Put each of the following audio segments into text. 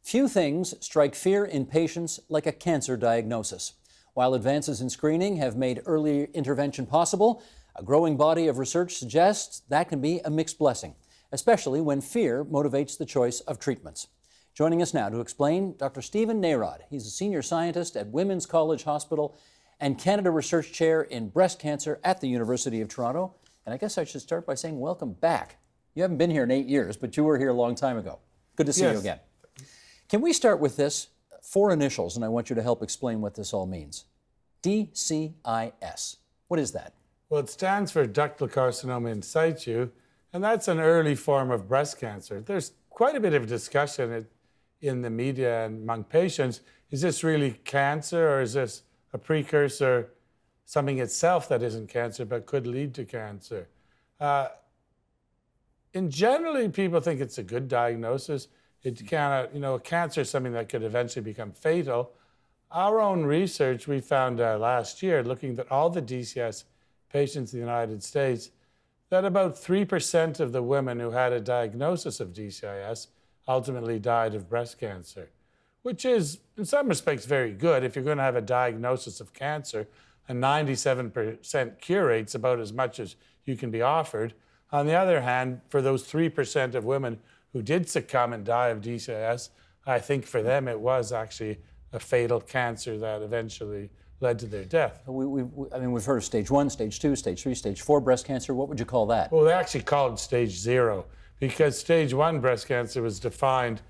Few things strike fear in patients like a cancer diagnosis. While advances in screening have made early intervention possible, a growing body of research suggests that can be a mixed blessing, especially when fear motivates the choice of treatments. Joining us now to explain, Dr. Stephen Narod. He's a senior scientist at Women's College Hospital and Canada Research Chair in Breast Cancer at the University of Toronto. And I guess I should start by saying welcome back. You haven't been here in 8 years, but you were here a long time ago. Good to see you again. Can we start with this? 4 initials, and I want you to help explain what this all means. DCIS. What is that? Well, it stands for ductal carcinoma in situ, and that's an early form of breast cancer. There's quite a bit of discussion in the media and among patients. Is this really cancer, or is this a precursor, something itself that isn't cancer but could lead to cancer? In generally, people think it's a good diagnosis. It cannot, cancer is something that could eventually become fatal. Our own research, we found last year, looking at all the DCIS patients in the United States, that about 3% of the women who had a diagnosis of DCIS ultimately died of breast cancer, which is, in some respects, very good. If you're going to have a diagnosis of cancer, a 97% cure rate's about as much as you can be offered. On the other hand, for those 3% of women who did succumb and die of DCIS, I think for them it was actually a fatal cancer that eventually led to their death. We've heard of stage 1, stage 2, stage 3, stage 4 breast cancer. What would you call that? Well, they actually called it stage 0 because stage 1 breast cancer was defined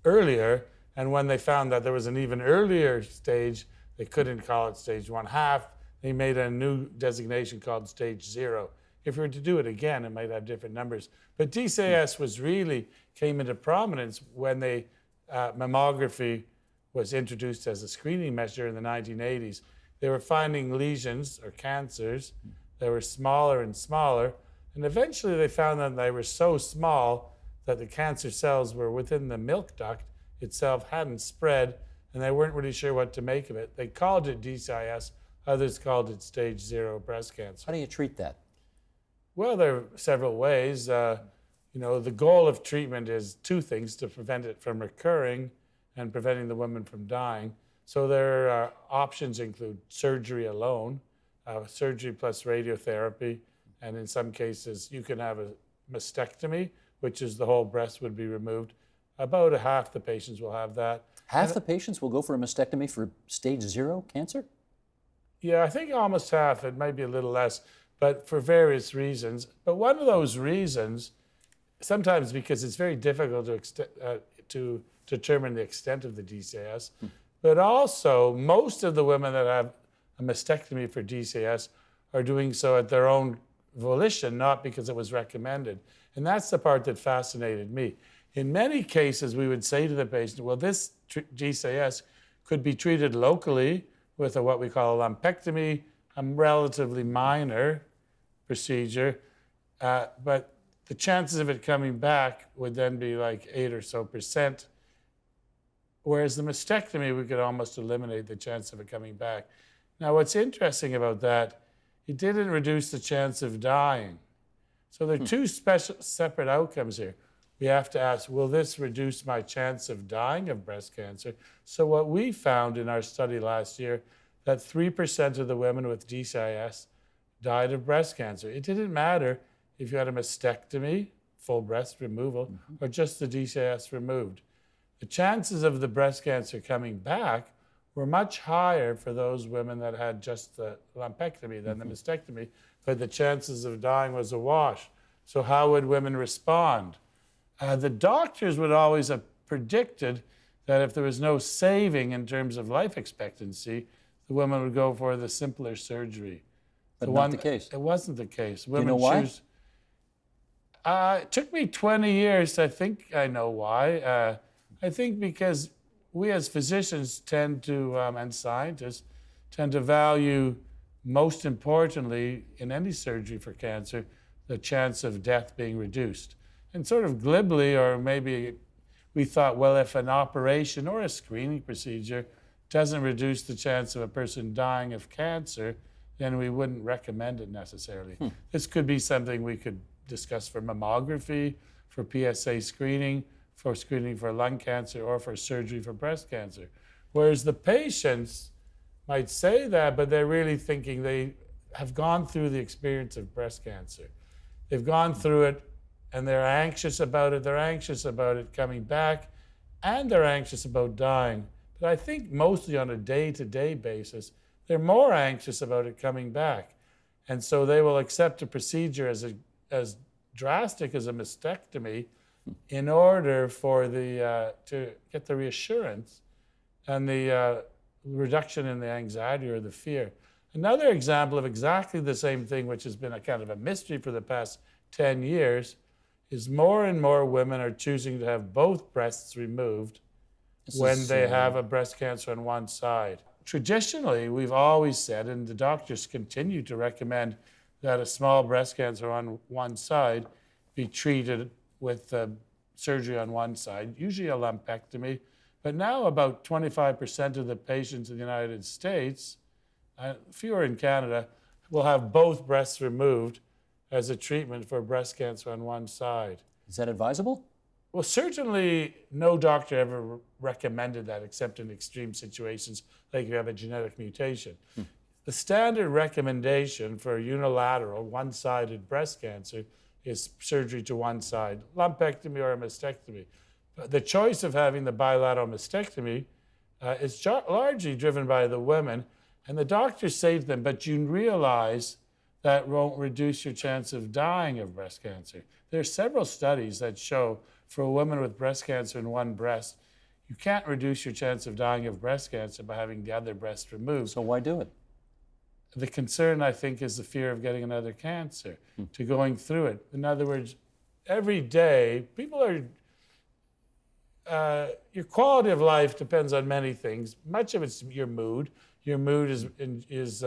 earlier, and when they found that there was an even earlier stage, they couldn't call it stage 1/2. They made a new designation called stage 0. If we were to do it again, it might have different numbers. But DCIS came into prominence when mammography was introduced as a screening measure in the 1980s. They were finding lesions or cancers that were smaller and smaller, and eventually they found that they were so small that the cancer cells were within the milk duct itself, hadn't spread, and they weren't really sure what to make of it. They called it DCIS, others called it stage 0 breast cancer. How do you treat that? Well, there are several ways. The goal of treatment is 2 things: to prevent it from recurring and preventing the woman from dying. So there are options include surgery alone, surgery plus radiotherapy, and in some cases you can have a mastectomy, which is the whole breast would be removed. About half the patients will have that. Half the patients will go for a mastectomy for stage 0 cancer? Yeah, I think almost half. It might be a little less, but for various reasons. But one of those reasons, sometimes because it's very difficult to determine the extent of the DCIS, but also most of the women that have a mastectomy for DCIS are doing so at their own volition, not because it was recommended. And that's the part that fascinated me. In many cases, we would say to the patient, well, this DCIS could be treated locally with what we call a lumpectomy, a relatively minor procedure, but the chances of it coming back would then be like 8 or so percent. Whereas the mastectomy, we could almost eliminate the chance of it coming back. Now, what's interesting about that, it didn't reduce the chance of dying. So there are 2 separate outcomes here. We have to ask, will this reduce my chance of dying of breast cancer? So what we found in our study last year, that 3% of the women with DCIS died of breast cancer. It didn't matter if you had a mastectomy, full breast removal, or just the DCIS removed. The chances of the breast cancer coming back were much higher for those women that had just the lumpectomy than the mastectomy, but the chances of dying was a wash. So how would women respond? The doctors would always have predicted that if there was no saving in terms of life expectancy, the women would go for the simpler surgery. But not the case. It wasn't the case. Women, do you know why? It took me 20 years to think I know why. I think because we as physicians tend to, and scientists, tend to value, most importantly, in any surgery for cancer, the chance of death being reduced. And sort of glibly, or maybe we thought, well, if an operation or a screening procedure doesn't reduce the chance of a person dying of cancer, then we wouldn't recommend it necessarily. This could be something we could discuss for mammography, for PSA screening, for screening for lung cancer or for surgery for breast cancer. Whereas the patients might say that, but they're really thinking they have gone through the experience of breast cancer. They've gone through it and they're anxious about it. They're anxious about it coming back and they're anxious about dying. But I think mostly on a day-to-day basis, they're more anxious about it coming back. And so they will accept a procedure as drastic as a mastectomy in order for to get the reassurance and the reduction in the anxiety or the fear. Another example of exactly the same thing, which has been a kind of a mystery for the past 10 years, is more and more women are choosing to have both breasts removed when they have a breast cancer on one side. Traditionally, we've always said, and the doctors continue to recommend, that a small breast cancer on one side be treated with surgery on one side, usually a lumpectomy. But now about 25% of the patients in the United States, fewer in Canada, will have both breasts removed as a treatment for breast cancer on one side. Is that advisable? Well, certainly no doctor ever recommended that except in extreme situations like you have a genetic mutation. The standard recommendation for unilateral, one-sided breast cancer is surgery to one side, lumpectomy or a mastectomy. But the choice of having the bilateral mastectomy is largely driven by the women, and the doctors say to them, but you realize that won't reduce your chance of dying of breast cancer. There are several studies that show for a woman with breast cancer in one breast, you can't reduce your chance of dying of breast cancer by having the other breast removed. So why do it? The concern, I think, is the fear of getting another cancer, to going through it. In other words, every day, people are, your quality of life depends on many things. Much of it's your mood. Your mood is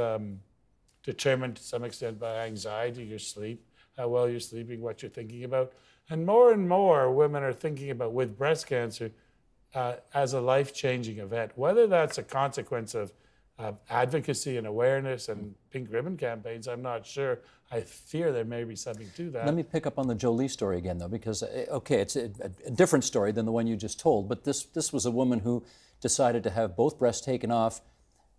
determined to some extent by anxiety, your sleep, how well you're sleeping, what you're thinking about. And more women are thinking about, with breast cancer, as a life-changing event, whether that's a consequence of advocacy and awareness and pink ribbon campaigns, I'm not sure. I fear there may be something to that. Let me pick up on the Jolie story again, though, because, okay, it's a different story than the one you just told, but this was a woman who decided to have both breasts taken off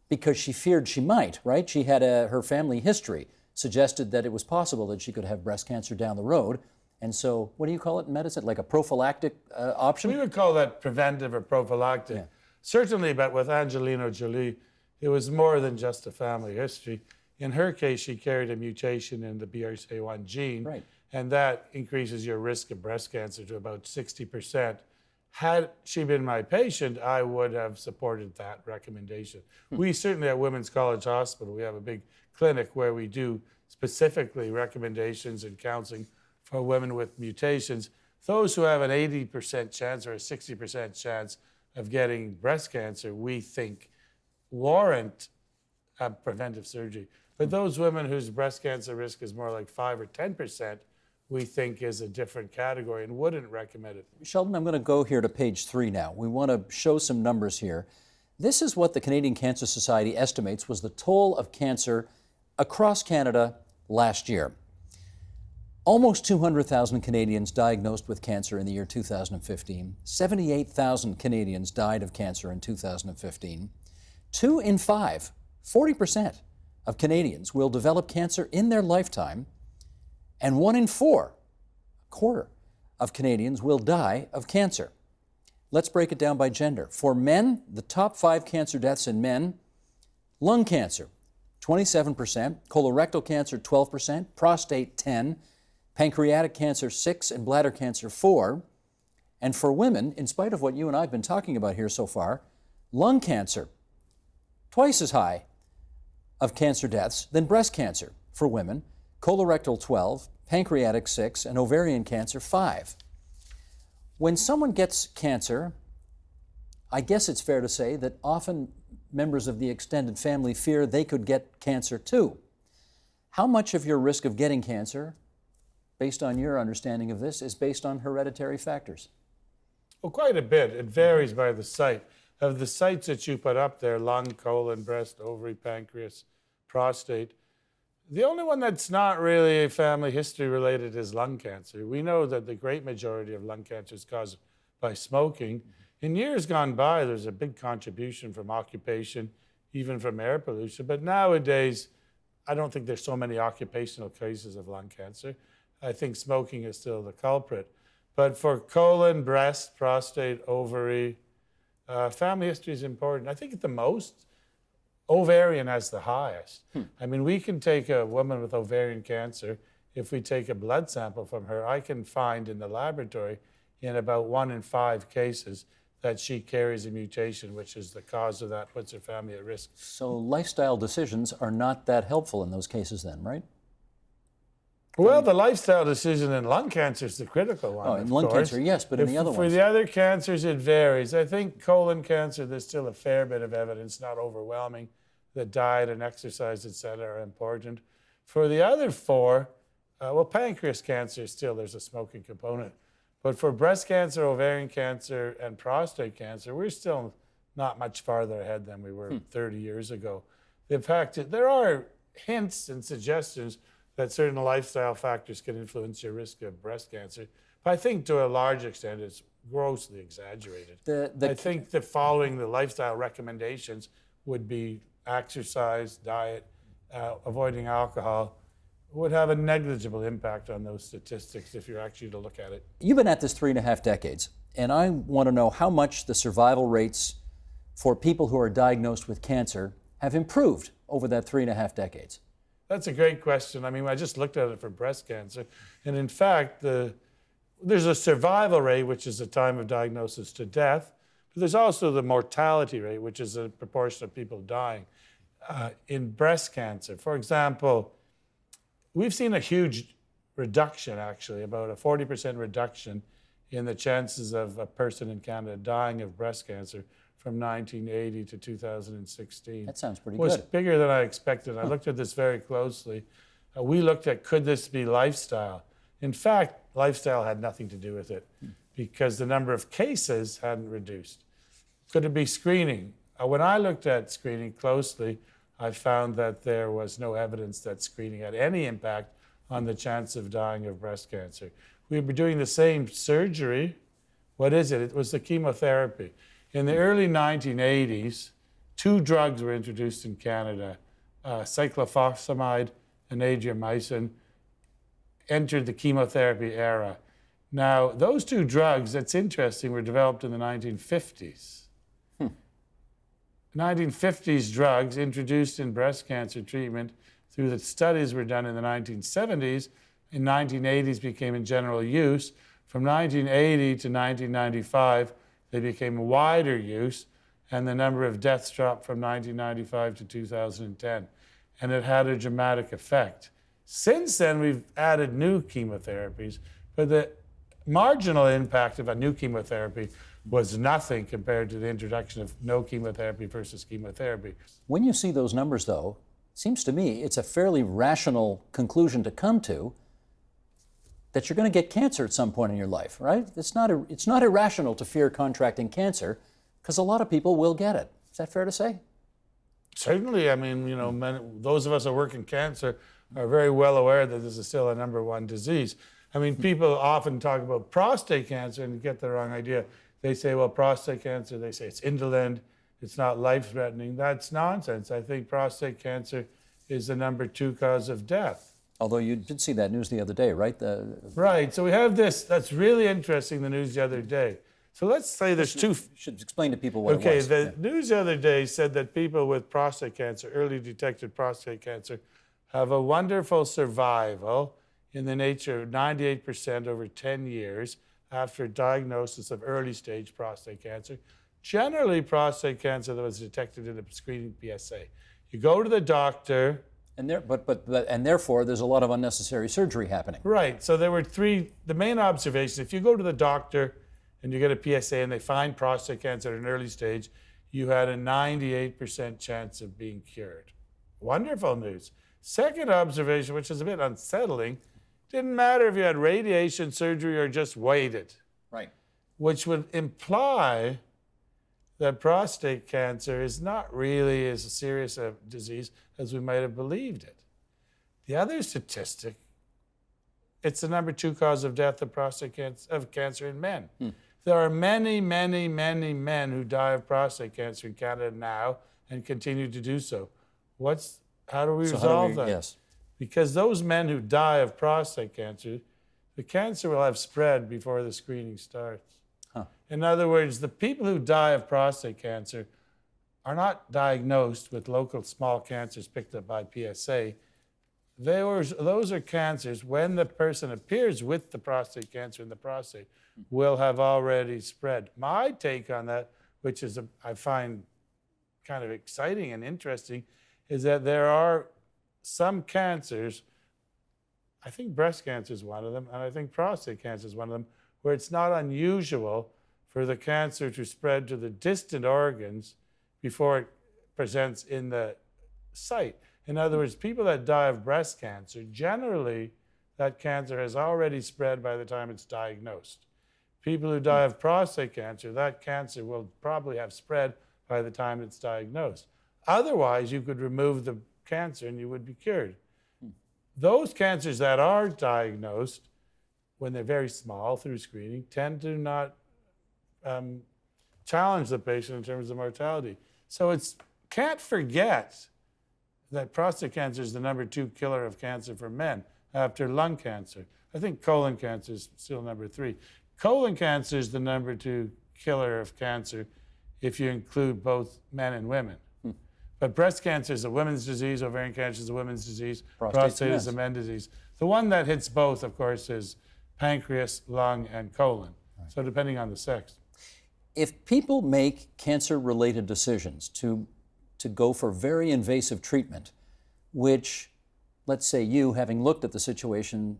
because she feared she might, right? She had her family history suggested that it was possible that she could have breast cancer down the road. And so, what do you call it in medicine? Like a prophylactic option? We would call that preventive or prophylactic. Yeah. Certainly, but with Angelina Jolie, it was more than just a family history. In her case, she carried a mutation in the BRCA1 gene, Right. and that increases your risk of breast cancer to about 60%. Had she been my patient, I would have supported that recommendation. We certainly at Women's College Hospital, we have a big clinic where we do specifically recommendations and counseling for women with mutations. Those who have an 80% chance or a 60% chance of getting breast cancer, we think warrant preventive surgery. But those women whose breast cancer risk is more like 5 or 10%, we think is a different category and wouldn't recommend it. Sheldon, I'm going to go here to page 3 now. We want to show some numbers here. This is what the Canadian Cancer Society estimates was the toll of cancer across Canada last year. Almost 200,000 Canadians diagnosed with cancer in the year 2015. 78,000 Canadians died of cancer in 2015. 2 in 5, 40% of Canadians will develop cancer in their lifetime, and 1 in 4, a quarter of Canadians will die of cancer. Let's break it down by gender. For men, the top 5 cancer deaths in men: lung cancer, 27%, colorectal cancer, 12%, prostate, 10%, pancreatic cancer, 6%, and bladder cancer, 4%. And for women, in spite of what you and I have been talking about here so far, lung cancer, twice as high of cancer deaths than breast cancer for women, colorectal 12%, pancreatic 6%, and ovarian cancer 5%. When someone gets cancer, I guess it's fair to say that often members of the extended family fear they could get cancer too. How much of your risk of getting cancer, based on your understanding of this, is based on hereditary factors? Well, quite a bit. It varies by the site. Of the sites that you put up there, lung, colon, breast, ovary, pancreas, prostate, the only one that's not really family history related is lung cancer. We know that the great majority of lung cancer is caused by smoking. In years gone by, there's a big contribution from occupation, even from air pollution. But nowadays, I don't think there's so many occupational cases of lung cancer. I think smoking is still the culprit. But for colon, breast, prostate, ovary, family history is important. I think at the most, ovarian has the highest. I mean, we can take a woman with ovarian cancer. If we take a blood sample from her, I can find in the laboratory in about 1 in 5 cases that she carries a mutation, which is the cause of that, puts her family at risk. So lifestyle decisions are not that helpful in those cases then, right? Well, the lifestyle decision in lung cancer is the critical one. Oh, in lung cancer, yes, but in the other For ones? the other cancers, it varies. I think colon cancer, there's still a fair bit of evidence, not overwhelming, that diet and exercise, et cetera, are important. For the other 4, well, pancreas cancer, still there's a smoking component. But for breast cancer, ovarian cancer, and prostate cancer, we're still not much farther ahead than we were 30 years ago. In fact, there are hints and suggestions that certain lifestyle factors can influence your risk of breast cancer. But I think to a large extent, it's grossly exaggerated. I think that following the lifestyle recommendations would be exercise, diet, avoiding alcohol, would have a negligible impact on those statistics if you're actually to look at it. You've been at this 3.5 decades, and I want to know how much the survival rates for people who are diagnosed with cancer have improved over that 3.5 decades. That's a great question. I mean, I just looked at it for breast cancer, and in fact, there's a survival rate, which is the time of diagnosis to death, but there's also the mortality rate, which is a proportion of people dying in breast cancer. For example, we've seen a huge reduction, actually, about a 40% reduction in the chances of a person in Canada dying of breast cancer from 1980 to 2016. That sounds pretty It was good. bigger than I expected. I looked at this very closely. We looked at, could this be lifestyle? In fact, lifestyle had nothing to do with it because the number of cases hadn't reduced. Could it be screening? When I looked at screening closely, I found that there was no evidence that screening had any impact on the chance of dying of breast cancer. We were doing the same surgery. What is it? It was the chemotherapy. In the early 1980s, 2 drugs were introduced in Canada. Cyclophosphamide and adriamycin entered the chemotherapy era. Now, those 2 drugs, that's interesting, were developed in the 1950s. 1950s drugs introduced in breast cancer treatment through the studies were done in the 1970s. In 1980s became in general use. From 1980 to 1995, they became wider use, and the number of deaths dropped from 1995 to 2010. And it had a dramatic effect. Since then, we've added new chemotherapies, but the marginal impact of a new chemotherapy was nothing compared to the introduction of no chemotherapy versus chemotherapy. When you see those numbers, though, it seems to me it's a fairly rational conclusion to come to that you're going to get cancer at some point in your life, right? It's not irrational to fear contracting cancer because a lot of people will get it. Is that fair to say? Certainly. I mean, you know, those of us who work in cancer are very well aware that this is still a #1 disease. I mean, people often talk about prostate cancer and get the wrong idea. They say, well, prostate cancer, they say it's indolent, it's not life-threatening. That's nonsense. I think prostate cancer is the #2 cause of death. Although you did see that news the other day, right? Right. So we have this, that's really interesting, the news the other day. So let's say there's 2. Should explain to people what it was. Okay, the news the other day said that people with prostate cancer, early detected prostate cancer, have a wonderful survival in the nature of 98% over 10 years after diagnosis of early stage prostate cancer. Generally, prostate cancer that was detected in a screening PSA. You go to the doctor. And therefore, there's a lot of unnecessary surgery happening. Right. So there were 3. The main observation: if you go to the doctor and you get a PSA and they find prostate cancer at an early stage, you had a 98% chance of being cured. Wonderful news. Second observation, which is a bit unsettling, didn't matter if you had radiation, surgery, or just waited. Right. Which would imply that prostate cancer is not really as serious a disease as we might have believed it. The other statistic, it's the #2 cause of death of prostate cancer in men. There are many, many, many men who die of prostate cancer in Canada now and continue to do so. How do we So resolve that? Yes. Because those men who die of prostate cancer, the cancer will have spread before the screening starts. Huh. In other words, the people who die of prostate cancer are not diagnosed with local small cancers picked up by PSA. Those are cancers, when the person appears with the prostate cancer in the prostate, will have already spread. My take on that, which is I find kind of exciting and interesting, is that there are some cancers, I think breast cancer is one of them, and I think prostate cancer is one of them, where it's not unusual for the cancer to spread to the distant organs before it presents in the site. In other words, people that die of breast cancer, generally that cancer has already spread by the time it's diagnosed. People who die of prostate cancer, that cancer will probably have spread by the time it's diagnosed. Otherwise, you could remove the cancer and you would be cured. Those cancers that are diagnosed, when they're very small through screening, tend to not challenge the patient in terms of mortality. So can't forget that prostate cancer is the #2 killer of cancer for men after lung cancer. I think colon cancer is still #3. Colon cancer is the #2 killer of cancer if you include both men and women. But breast cancer is a women's disease, ovarian cancer is a women's disease, prostate is a men's disease. The one that hits both, of course, is pancreas, lung, and colon. Right. So depending on the sex. If people make cancer-related decisions to go for very invasive treatment, which, let's say you, having looked at the situation,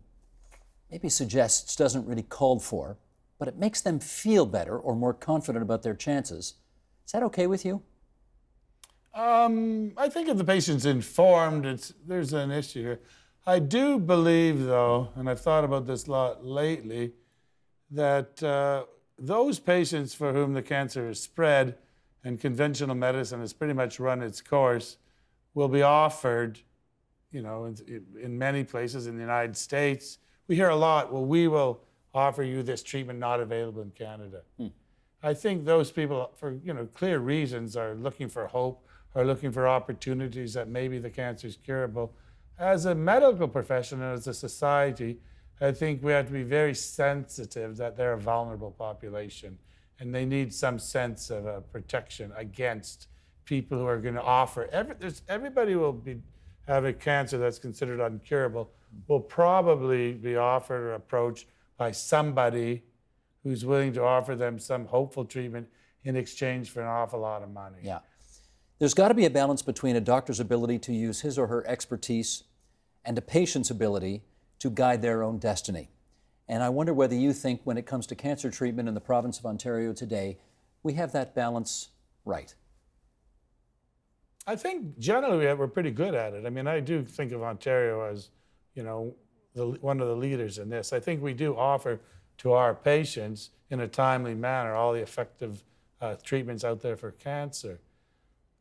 maybe suggests doesn't really called for, but it makes them feel better or more confident about their chances, is that okay with you? I think if the patient's informed, there's an issue here. I do believe, though, and I've thought about this a lot lately, that those patients for whom the cancer is spread and conventional medicine has pretty much run its course will be offered, in many places in the United States. We hear a lot, well, we will offer you this treatment not available in Canada. I think those people, for clear reasons, are looking for hope, are looking for opportunities that maybe the cancer is curable. As a medical profession and as a society, I think we have to be very sensitive that they're a vulnerable population and they need some sense of protection against people who are going to offer. Everybody will have a cancer that's considered uncurable, will probably be offered or approached by somebody who's willing to offer them some hopeful treatment in exchange for an awful lot of money. Yeah. There's got to be a balance between a doctor's ability to use his or her expertise and a patient's ability to guide their own destiny. And I wonder whether you think when it comes to cancer treatment in the province of Ontario today, we have that balance right. I think generally we're pretty good at it. I mean, I do think of Ontario as, one of the leaders in this. I think we do offer to our patients in a timely manner all the effective treatments out there for cancer.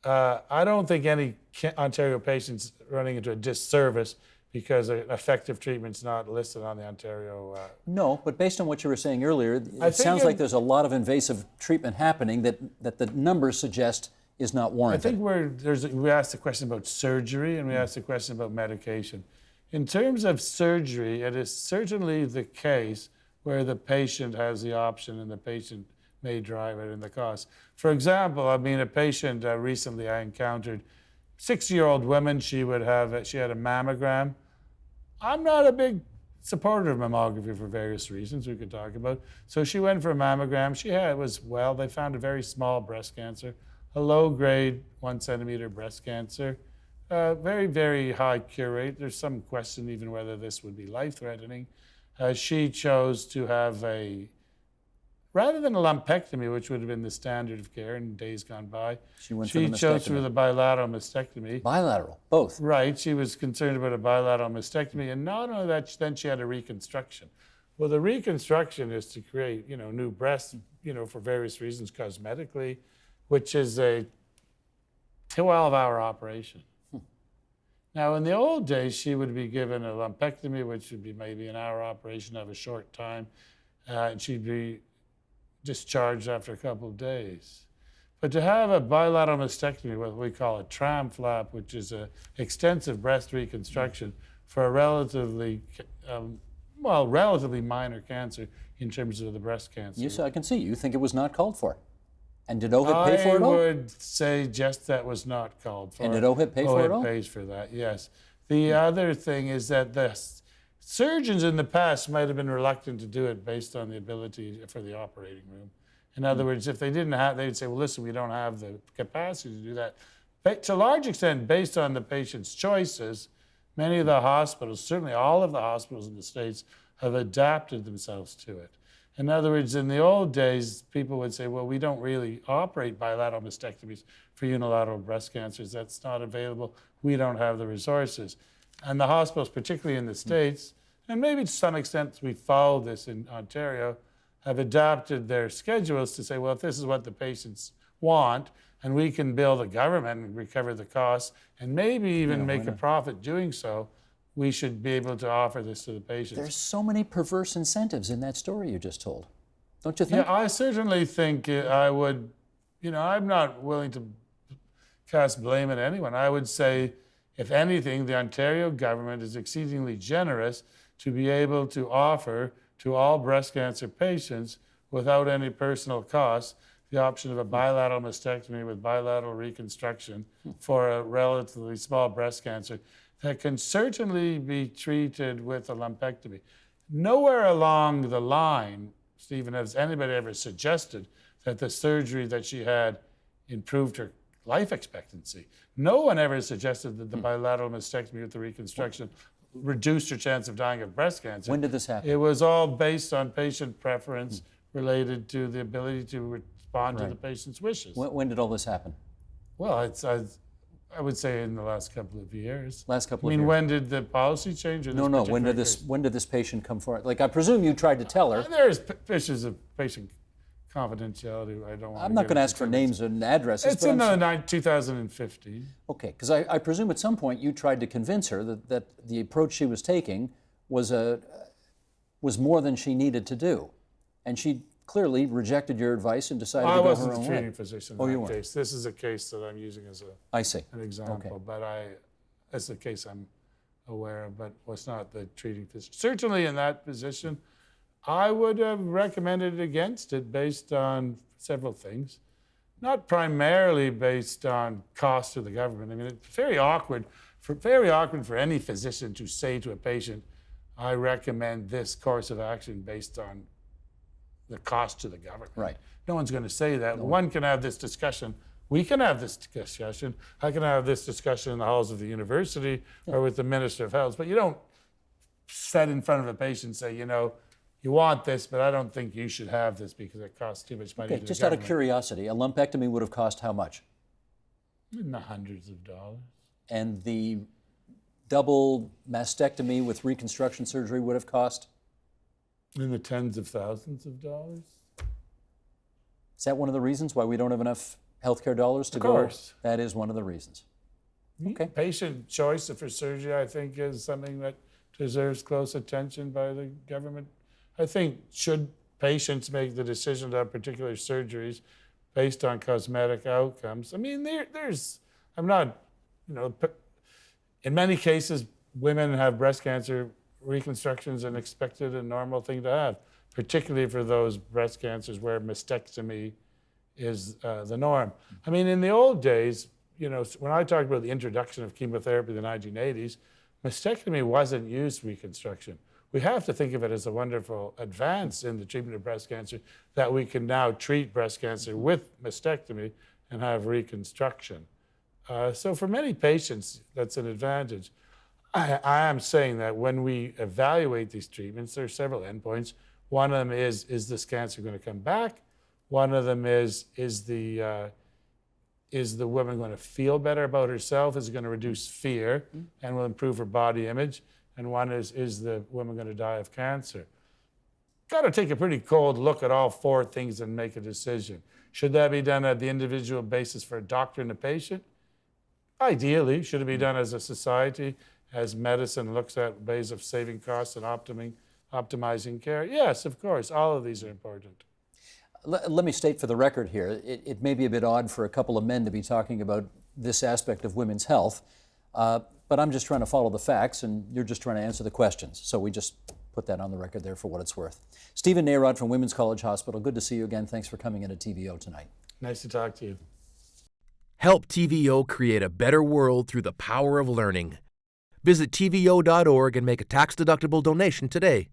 I don't think any Ontario patient's running into a disservice because an effective treatment's not listed on the Ontario. No, but based on what you were saying earlier, it sounds like there's a lot of invasive treatment happening that the numbers suggest is not warranted. I think we asked a question about surgery and we asked a question about medication. In terms of surgery, it is certainly the case where the patient has the option and the patient may drive it in the cost. For example, a patient recently I encountered, 6-year-old woman, she had a mammogram. I'm not a big supporter of mammography for various reasons we could talk about. So she went for a mammogram. They found a very small breast cancer, a low-grade 1 centimeter breast cancer, very, very high cure rate. There's some question even whether this would be life-threatening. She chose to have rather than a lumpectomy, which would have been the standard of care in days gone by, she chose for the bilateral mastectomy. Bilateral, both. Right, she was concerned about a bilateral mastectomy, and not only that, then she had a reconstruction. Well, the reconstruction is to create, new breasts, for various reasons, cosmetically, which is a 12-hour operation. Now, in the old days, she would be given a lumpectomy, which would be maybe an hour operation of a short time, and she'd be discharged after a couple of days. But to have a bilateral mastectomy, what we call a tram flap, which is an extensive breast reconstruction for a relatively, relatively minor cancer in terms of the breast cancer. I can see you think it was not called for. And did OHIP pay for it all? I would say just that was not called for. And did OHIP pay for it all? OHIP pays for that, yes. The other thing is that the surgeons in the past might have been reluctant to do it based on the ability for the operating room. In other words, if they didn't have, they'd say, well, listen, we don't have the capacity to do that. But to a large extent, based on the patient's choices, many of the hospitals, certainly all of the hospitals in the States, have adapted themselves to it. In other words, in the old days, people would say, well, we don't really operate bilateral mastectomies for unilateral breast cancers. That's not available. We don't have the resources. And the hospitals, particularly in the States, and maybe to some extent we follow this in Ontario, have adapted their schedules to say, well, if this is what the patients want, and we can bill the government and recover the costs, and maybe even make a profit doing so, we should be able to offer this to the patients. There's so many perverse incentives in that story you just told. Don't you think? Yeah, I certainly think I would, I'm not willing to cast blame at anyone. I would say, if anything, the Ontario government is exceedingly generous to be able to offer to all breast cancer patients, without any personal cost, the option of a bilateral mastectomy with bilateral reconstruction for a relatively small breast cancer that can certainly be treated with a lumpectomy. Nowhere along the line, Stephen, has anybody ever suggested that the surgery that she had improved her life expectancy. No one ever suggested that the bilateral mastectomy with the reconstruction reduced her chance of dying of breast cancer. When did this happen? It was all based on patient preference related to the ability to respond to the patient's wishes. When did all this happen? Well, I would say in the last couple of years. Last couple of years. I mean, when did the policy change? No. When did this patient come forward? Like, I presume you tried to tell her. There's issues of patient confidentiality. I'm not going to ask for names and addresses. It's in 2015. Okay, because I presume at some point you tried to convince her that the approach she was taking was more than she needed to do, and she clearly rejected your advice and decided to go her own way. I wasn't the treating physician in that case. This is a case that I'm using as an example, Okay. but it's a case I'm aware of, but was not the treating physician. Certainly in that position, I would have recommended against it based on several things, not primarily based on cost to the government. I mean, it's very awkward for any physician to say to a patient, I recommend this course of action based on the cost to the government. Right. No one's going to say that. One can have this discussion. We can have this discussion. I can have this discussion in the halls of the university or with the Minister of Health, but you don't sit in front of a patient and say, you want this, but I don't think you should have this because it costs too much money to the just government. out of curiosity, a lumpectomy would have cost how much? In the hundreds of dollars. And the double mastectomy with reconstruction surgery would have cost? In the tens of thousands of dollars. Is that one of the reasons why we don't have enough healthcare dollars to go? Of course. That is one of the reasons. Okay. Patient choice for surgery, I think, is something that deserves close attention by the government. I think should patients make the decision to have particular surgeries based on cosmetic outcomes. I mean, in many cases, women have breast cancer reconstructions an expected and normal thing to have, particularly for those breast cancers where mastectomy is the norm. I mean, in the old days, when I talked about the introduction of chemotherapy in the 1980s, mastectomy wasn't used reconstruction. We have to think of it as a wonderful advance in the treatment of breast cancer that we can now treat breast cancer with mastectomy and have reconstruction. So for many patients, that's an advantage. I am saying that when we evaluate these treatments, there are several endpoints. One of them is this cancer going to come back? One of them is the woman going to feel better about herself? Is it going to reduce fear and will improve her body image? And one is the woman going to die of cancer? Got to take a pretty cold look at all four things and make a decision. Should that be done at the individual basis for a doctor and a patient? Ideally, should it be done as a society, as medicine looks at ways of saving costs and optimizing care? Yes, of course, all of these are important. Let me state for the record here, it may be a bit odd for a couple of men to be talking about this aspect of women's health, but I'm just trying to follow the facts and you're just trying to answer the questions. So we just put that on the record there for what it's worth. Stephen Narod from Women's College Hospital, good to see you again. Thanks for coming in to TVO tonight. Nice to talk to you. Help TVO create a better world through the power of learning. Visit TVO.org and make a tax-deductible donation today.